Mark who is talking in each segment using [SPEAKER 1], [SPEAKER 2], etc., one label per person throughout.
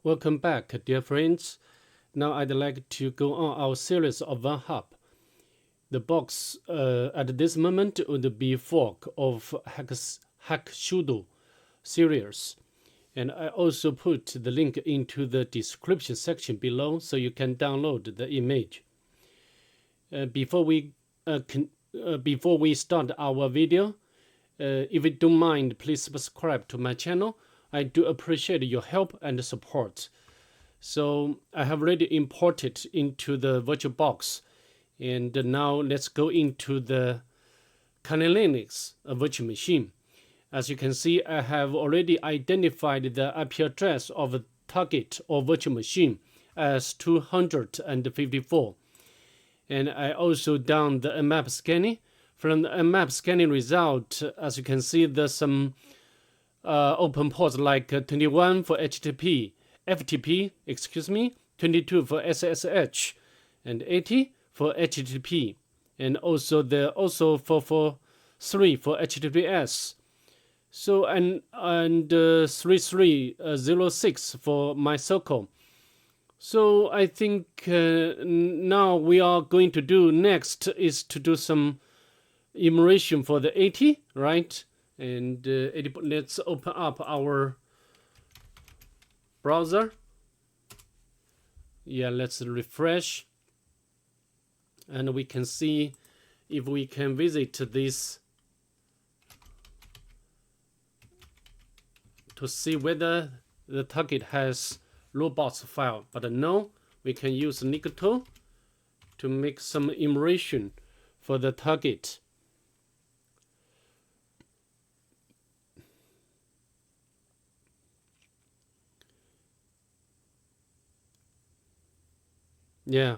[SPEAKER 1] Welcome back, dear friends. Now I'd like to go on our series of Vulnhub. The box at this moment would be fork of Hacksudo series. And I also put the link into the description section below so you can download the image. Before we start our video, if you don't mind, please subscribe to my channel. I do appreciate your help and support. So I have already imported into the VirtualBox, and now let's go into the Kali Linux virtual machine. As you can see, I have already identified the IP address of a target or virtual machine as 254. And I also done the Nmap scanning. From the Nmap scanning result, as you can see, there's some open ports like 21 for FTP, 22 for SSH, and 80 for HTTP, and also the 443 for HTTPS. So and 3306 for MySQL. So I think now we are going to do next is to do some enumeration for the 80, right? And let's open up our browser. Yeah, let's refresh. And we can see if we can visit this to see whether the target has robots file. But no, we can use Nicto to make some enumeration for the target. Yeah,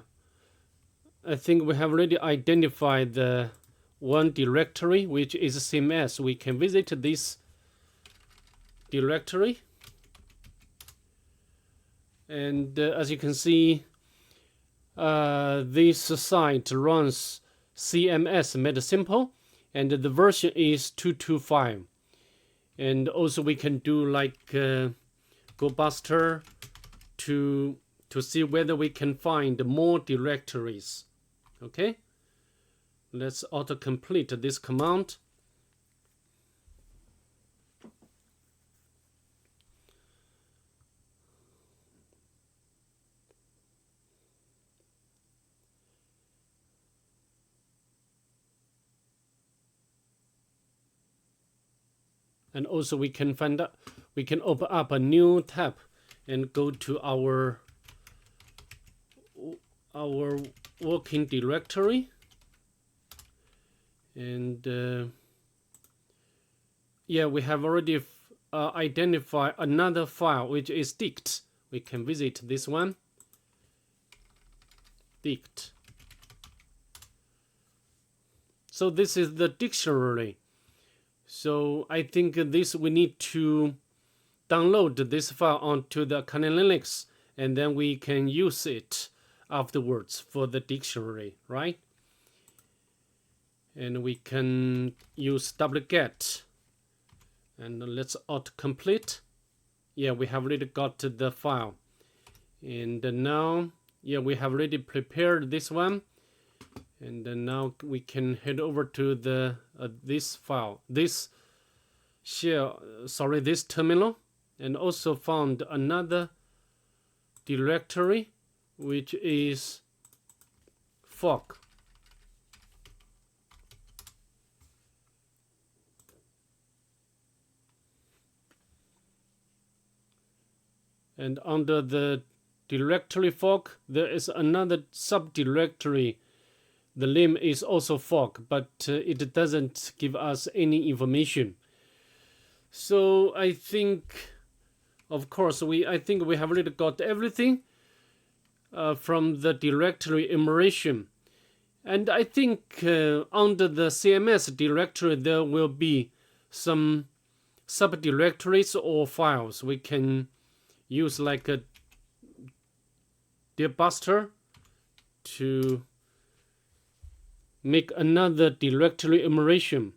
[SPEAKER 1] I think we have already identified the one directory, which is CMS. We can visit this directory. And as you can see, this site runs CMS made simple, and the version is 225. And also we can do like GoBuster to see whether we can find more directories. Okay, let's autocomplete this command. And also we can open up a new tab and go to our working directory, and yeah, we have already identified another file which is dict. We can visit this one, dict. So this is the dictionary. So I think this we need to download this file onto the Kali Linux, and then we can use it afterwards for the dictionary, right? And we can use wget, and let's autocomplete. Yeah, we have already got the file, and now yeah, we have already prepared this one, and then now we can head over to the this file, this terminal, and also found another directory which is fork. And under the directory fork, there is another subdirectory. The name is also fork, but it doesn't give us any information. So I think, of course, I think we have already got everything from the directory enumeration. And I think under the CMS directory, there will be some subdirectories or files we can use, like a debuster to make another directory enumeration.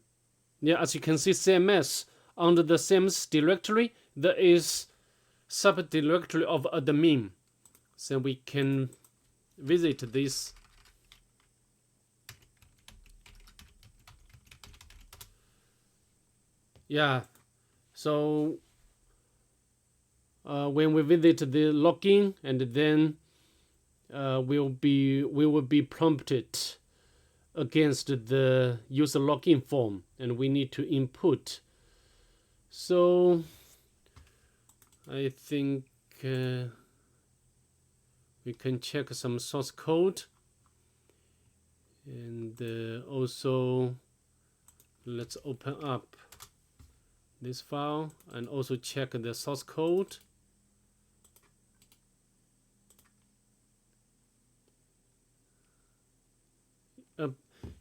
[SPEAKER 1] Yeah, as you can see, CMS, under the CMS directory, there is subdirectory of admin. So we can visit this. Yeah, so when we visit the login, and then we will be prompted against the user login form, and we need to input. So I think we can check some source code, and also let's open up this file and also check the source code.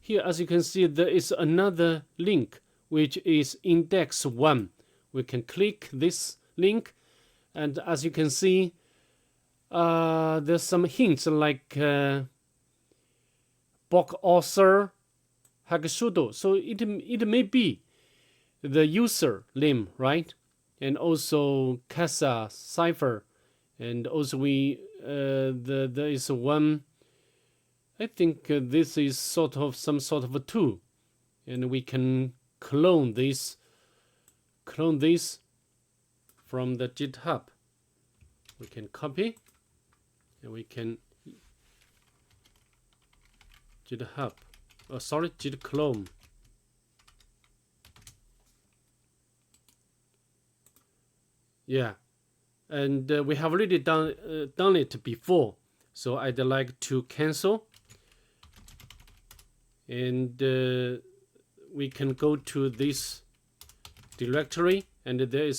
[SPEAKER 1] Here, as you can see, there is another link which is index 1. We can click this link, and as you can see, there's some hints like book author, Hacksudo. So it may be the user name, right? And also Casa cipher, and also there is one. I think this is some sort of a tool, and we can clone this from the GitHub. We can copy, and we can git clone. Yeah, and we have already done it before, so I'd like to cancel. And we can go to this directory, and there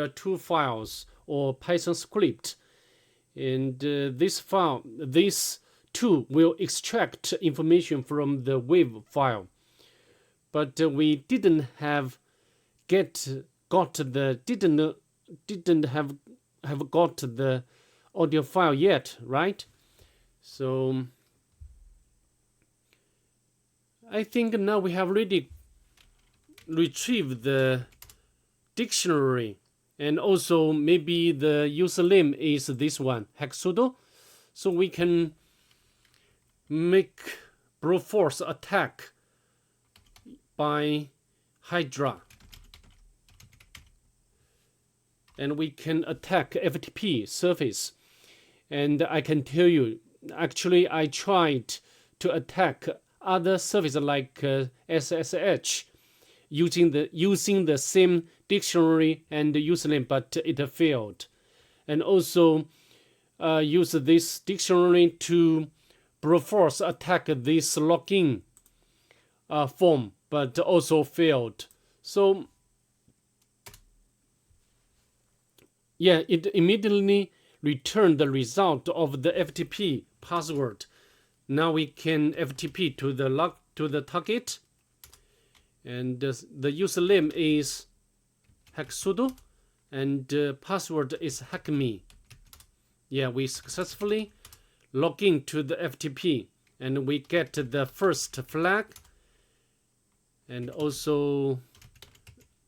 [SPEAKER 1] are two files or Python script, and this tool will extract information from the WAV file, but we didn't have got the audio file yet, right? So I think now we have already retrieved the dictionary, and also maybe the username is this one, Hacksudo. So we can make brute force attack by Hydra, and we can attack FTP surface. And I can tell you, actually I tried to attack other services like SSH using the same dictionary and username, but it failed. And also use this dictionary to brute force attack this login form, but also failed. So yeah, it immediately returned the result of the FTP password. Now we can FTP to the target, and the username is Hacksudo, and password is hackme. Yeah, we successfully log into the FTP, and we get the first flag, and also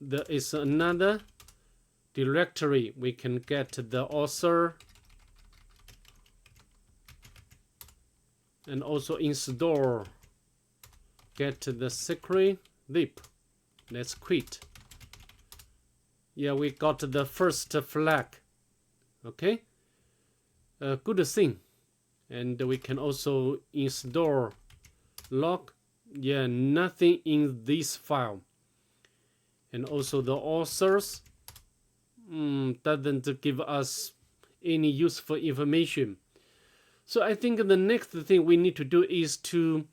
[SPEAKER 1] there is another directory. We can get the author, and also install, get the secret lib. Let's quit. Yeah, we got the first flag. Okay, good thing. And we can also install log. Yeah, nothing in this file. And also the authors doesn't give us any useful information. So I think the next thing we need to do is to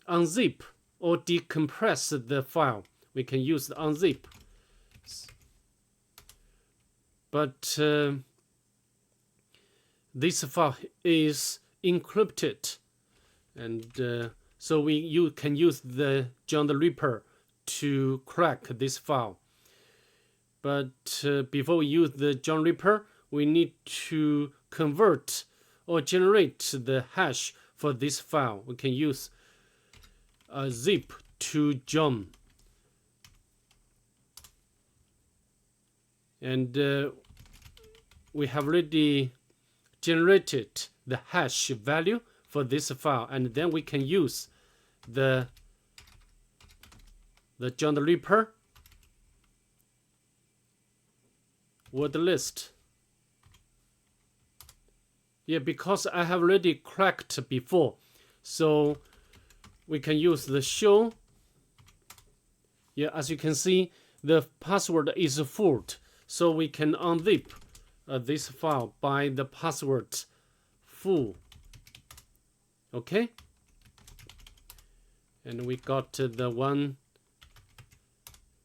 [SPEAKER 1] unzip or decompress the file. We can use the unzip, but this file is encrypted, and so you can use the John the Ripper to crack this file. But before we use the John Ripper, we need to convert or generate the hash for this file. We can use a zip to John, and we have already generated the hash value for this file, and then we can use the John the Ripper word list. Yeah, because I have already cracked before, so we can use the show. Yeah, as you can see, the password is full, so we can unzip this file by the password full. Okay, and we got the one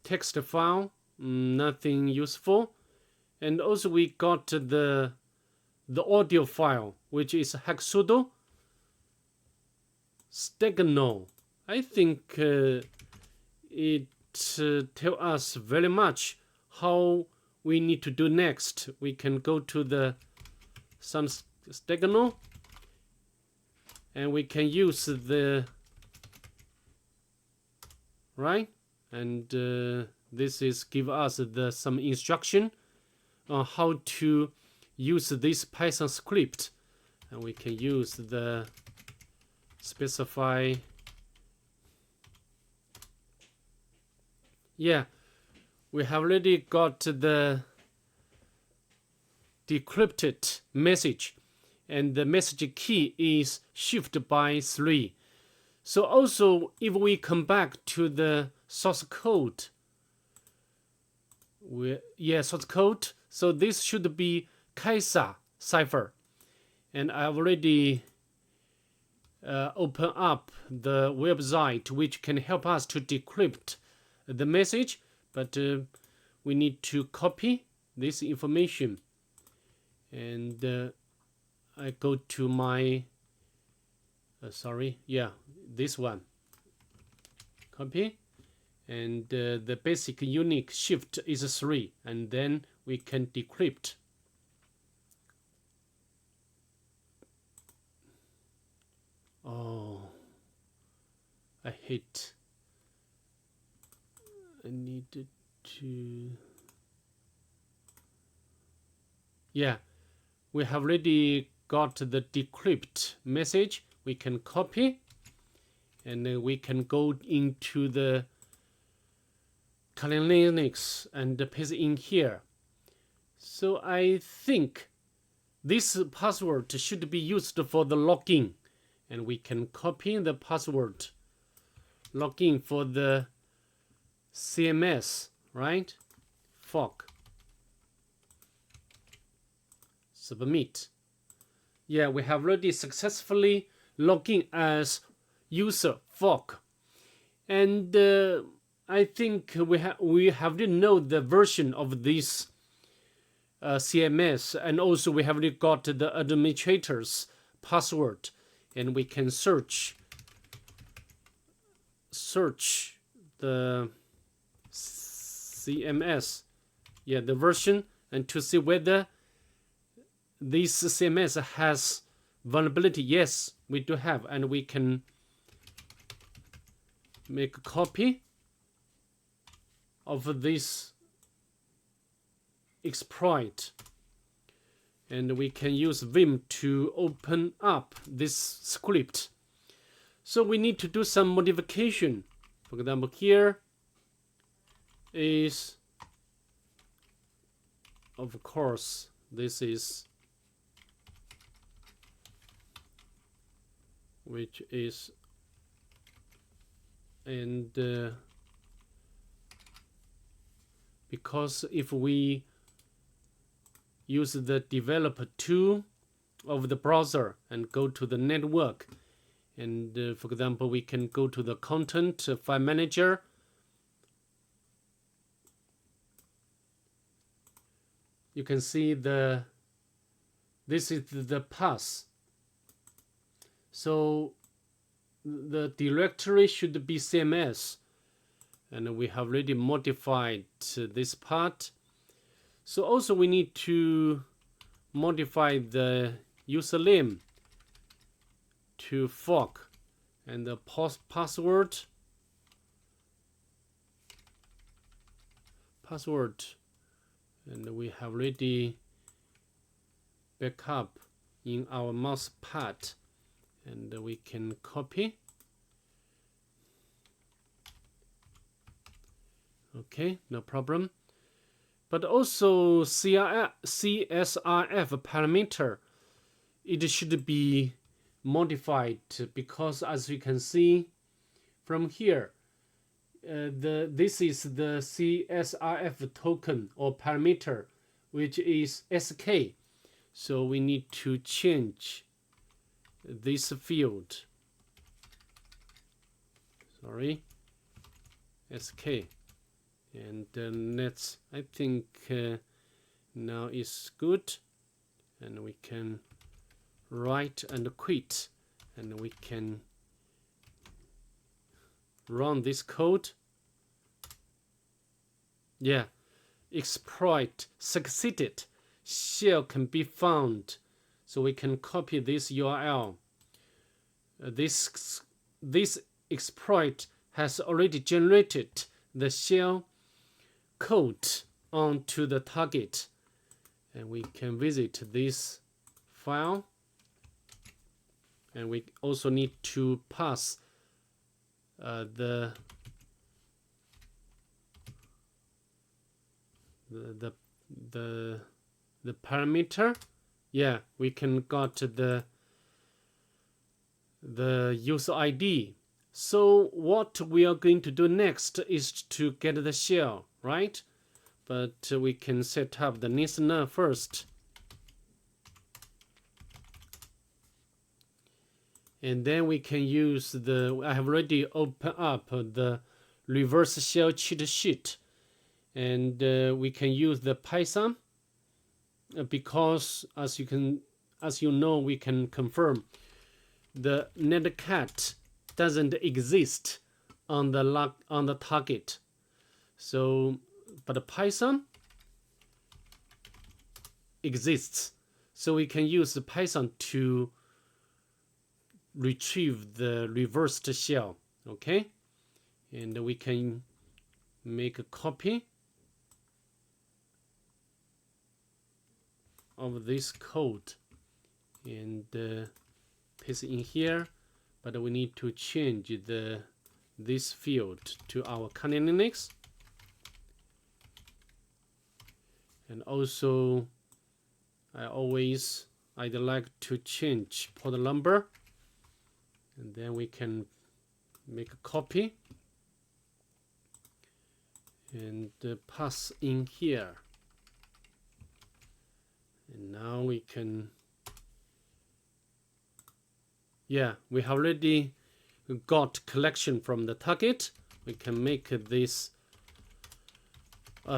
[SPEAKER 1] text file, nothing useful, and also we got the audio file, which is Hacksudo Steganol. I think it tells us very much how we need to do next. We can go to the Steganol, and we can use the right, and this is give us some instruction on how to use this Python script, and we can use the specify. Yeah, we have already got the decrypted message, and the message key is shift by 3. So also, if we come back to the source code, source code, so this should be Kaisa cipher, and I've already open up the website which can help us to decrypt the message, but we need to copy this information, and I go to my this one, copy, and the basic unique shift is 3, and then we can decrypt. Oh, I hate. I needed to. Yeah, we have already got the decrypt message. We can copy, and then we can go into the Kali Linux and paste in here. So I think this password should be used for the login, and we can copy the password login for the CMS, right? Fork. Submit. Yeah, we have already successfully logged in as user fork, and I think we have to know the version of this CMS, and also we have already got the administrator's password, and we can search the CMS, the version, and to see whether this CMS has vulnerability. Yes, we do have, and we can make a copy of this exploit, and we can use Vim to open up this script. So we need to do some modification. For example, here is, of course, this is, which is, and because if we use the developer tool of the browser and go to the network, and for example, we can go to the content file manager, you can see this is the path. So the directory should be CMS, and we have already modified this part. So also we need to modify the username to fork, and the password, and we have already backup in our mouse pad, and we can copy. Okay, no problem. But also CSRF parameter, it should be modified, because as you can see from here, this is the CSRF token or parameter, which is SK. So we need to change this field. Sorry, SK. And let's, I think now is good, and we can write and quit, and we can run this code. Yeah, exploit succeeded, shell can be found. So we can copy this URL. This exploit has already generated the shell code onto the target, and we can visit this file, and we also need to pass the parameter. Yeah, we can got the user ID. So what we are going to do next is to get the shell, right? But we can set up the listener first. And then we can use I have already opened up the reverse shell cheat sheet. And we can use the Python, because as you know, we can confirm the netcat doesn't exist on the target. So, but Python exists, so we can use the Python to retrieve the reversed shell. Okay, and we can make a copy of this code and paste in here, but we need to change this field to our Kali Linux, and also I'd like to change port number, and then we can make a copy and pass in here. And now we can, yeah, we have already got collection from the target. We can make this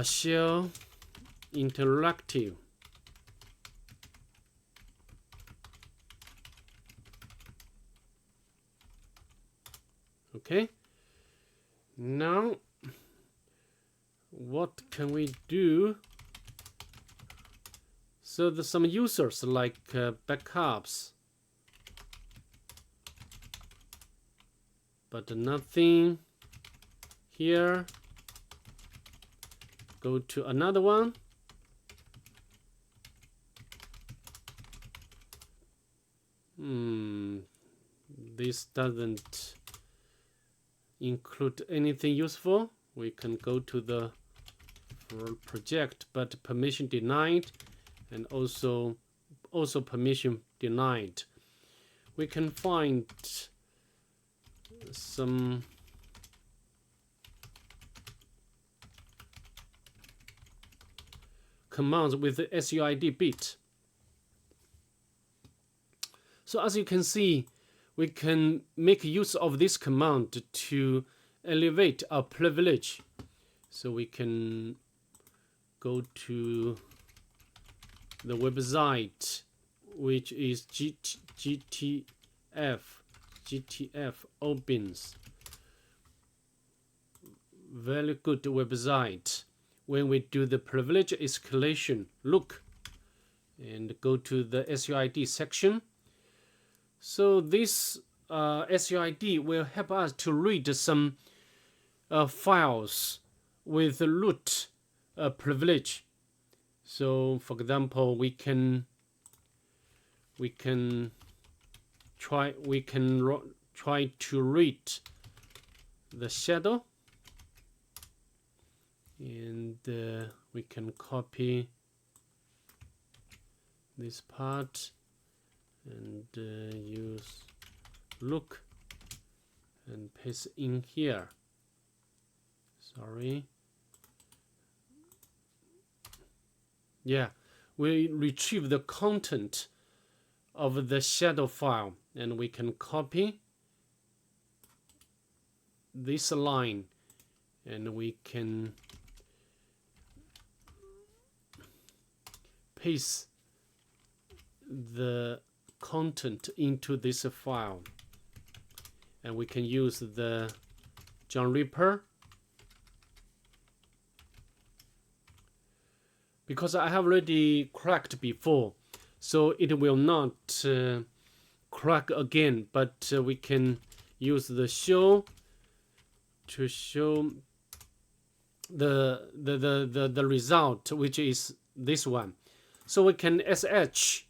[SPEAKER 1] shell interactive. Okay, now what can we do? So there's some users like backups, but nothing here. Go to another one. This doesn't include anything useful. We can go to the project, but permission denied, and also permission denied. We can find some commands with the SUID bit. So as you can see, we can make use of this command to elevate our privilege. So we can go to the website, which is GTF opens. Very good website. When we do the privilege escalation, look and go to the SUID section. So this SUID will help us to read some files with root privilege. So for example, we can we can try to read the shadow, and we can copy this part and use look and paste in here. Sorry. Yeah, we retrieve the content of the shadow file, and we can copy this line, and we can paste the content into this file, and we can use the John Reaper, because I have already cracked before, so it will not crack again, but we can use the show to show the result, which is this one. So we can sh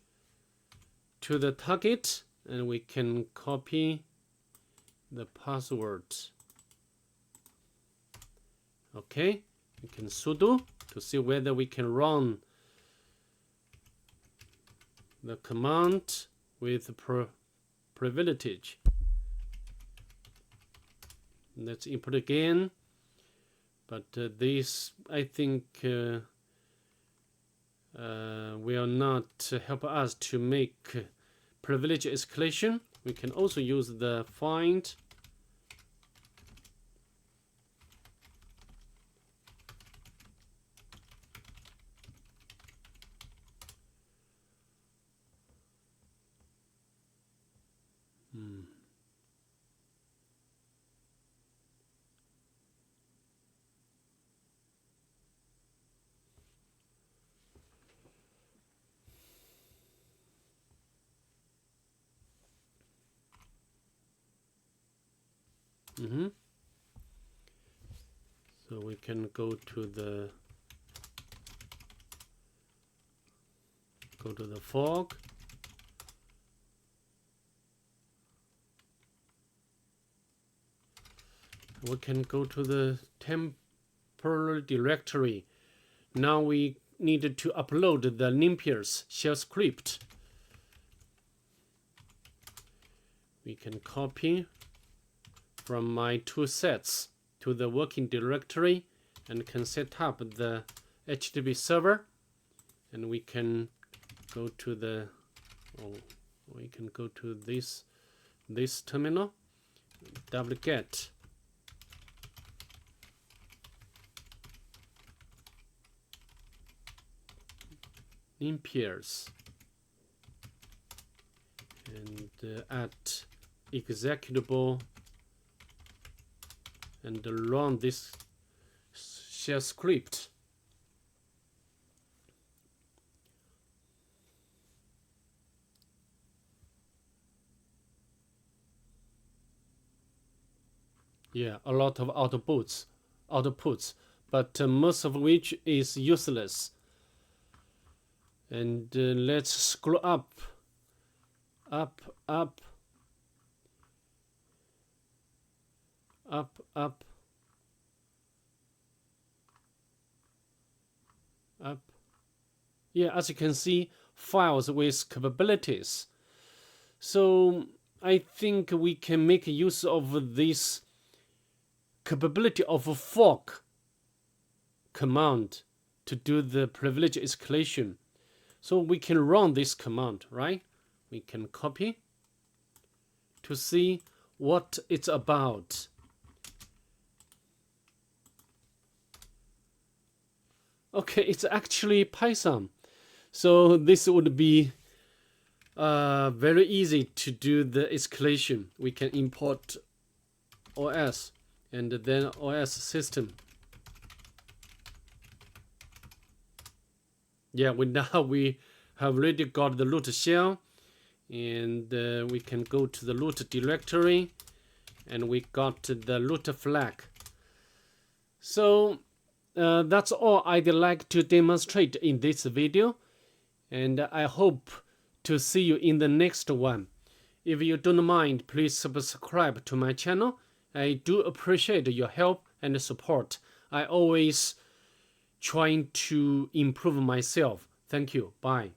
[SPEAKER 1] to the target, and we can copy the password. Okay, we can sudo to see whether we can run the command with privilege. Let's input again, but this I think will not help us to make privilege escalation. We can also use the find So we can go to the fog, we can go to the temporary directory. Now we need to upload the Limpiers shell script. We can copy from my two sets to the working directory, and can set up the HTTP server, and we can go to the this terminal, wget Limpiers, and add executable, and run this shell script. Yeah, a lot of outputs, but most of which is useless. And let's scroll up. Yeah, as you can see, files with capabilities. So I think we can make use of this capability of a fork command to do the privilege escalation. So we can run this command, right? We can copy to see what it's about. Okay, it's actually Python. So this would be very easy to do the escalation. We can import OS and then OS system. Yeah, now we have already got the root shell, and we can go to the root directory, and we got the root flag. So that's all I'd like to demonstrate in this video, and I hope to see you in the next one. If you don't mind, please subscribe to my channel. I do appreciate your help and support. I always trying to improve myself. Thank you. Bye.